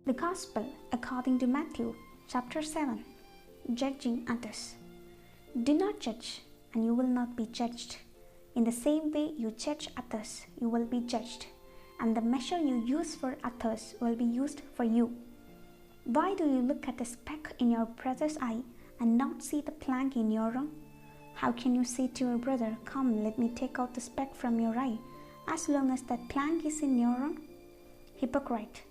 The Gospel according to Mathew chapter 7. Judging others. Do not judge, and you will not be judged. In the same way you judge others, you will be judged, and the measure you use for others will be used for you. Why do you look at a speck in your brother's eye and not see the plank in your own? How can you say to your brother, "Come, let me take out the speck from your eye," as long as that plank is in your own? Hypocrite!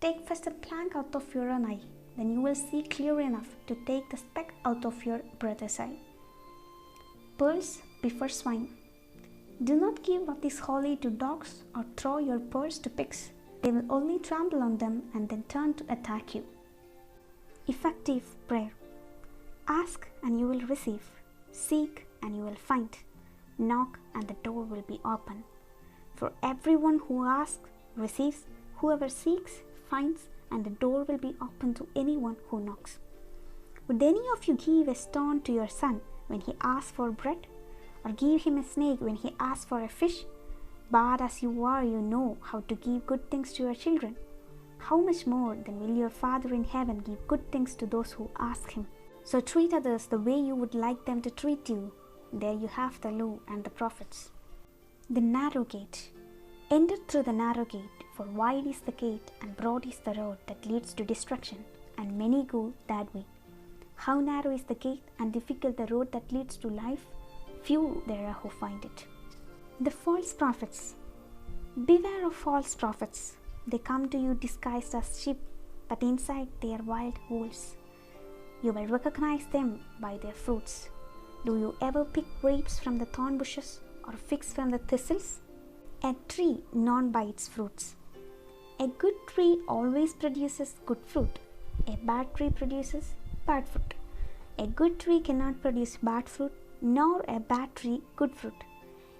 Take first the plank out of your own eye, then you will see clear enough to take the speck out of your brother's eye. Pearls before swine. Do not give what is holy to dogs, or throw your pearls to pigs. They will only trample on them and then turn to attack you. Effective prayer. Ask and you will receive. Seek and you will find. Knock and the door will be open. For everyone who asks receives, whoever seeks finds, and the door will be open to anyone who knocks. Would any of you give a stone to your son when he asks for bread? Or give him a snake when he asks for a fish? Bad as you are, you know how to give good things to your children. How much more then will your Father in heaven give good things to those who ask him? So treat others the way you would like them to treat you. There you have the law and the prophets. The narrow gate. Enter through the narrow gate, for wide is the gate and broad is the road that leads to destruction, and many go that way. How narrow is the gate and difficult the road that leads to life? Few there are who find it. The false prophets. Beware of false prophets. They come to you disguised as sheep, but inside they are wild wolves. You will recognize them by their fruits. Do you ever pick grapes from the thorn bushes, or figs from the thistles? A tree known by its fruits. A good tree always produces good fruit. A bad tree produces bad fruit. A good tree cannot produce bad fruit, nor a bad tree good fruit.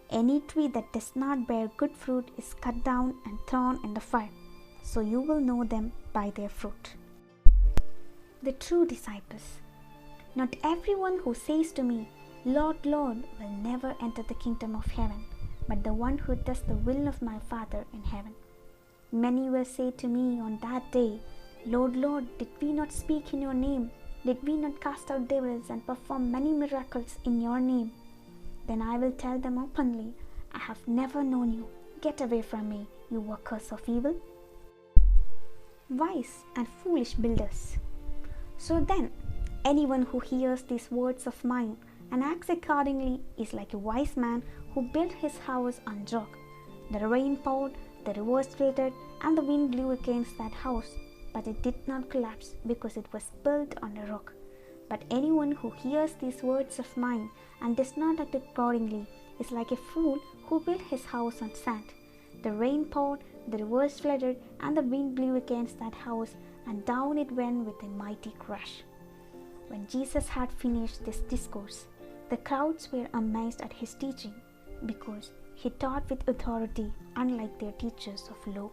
Any tree that does not bear good fruit is cut down and thrown in the fire. So you will know them by their fruit. The true disciples. Not everyone who says to me, "Lord, Lord," will never enter the kingdom of heaven, but the one who does the will of my Father in heaven. Many will say to me on that day, "Lord, Lord, did we not speak in your name? Did we not cast out devils and perform many miracles in your name?" Then I will tell them openly, "I have never known you. Get away from me, you workers of evil." Wise and foolish builders. So then, anyone who hears these words of mine and acts accordingly is like a wise man who built his house on rock. The rain poured, the rivers flooded, and the wind blew against that house, but it did not collapse because it was built on a rock. But anyone who hears these words of mine and does not act accordingly is like a fool who built his house on sand. The rain poured, the rivers flooded, and the wind blew against that house, and down it went with a mighty crash. When Jesus had finished this discourse, the crowds were amazed at his teaching, because he taught with authority, unlike their teachers of law.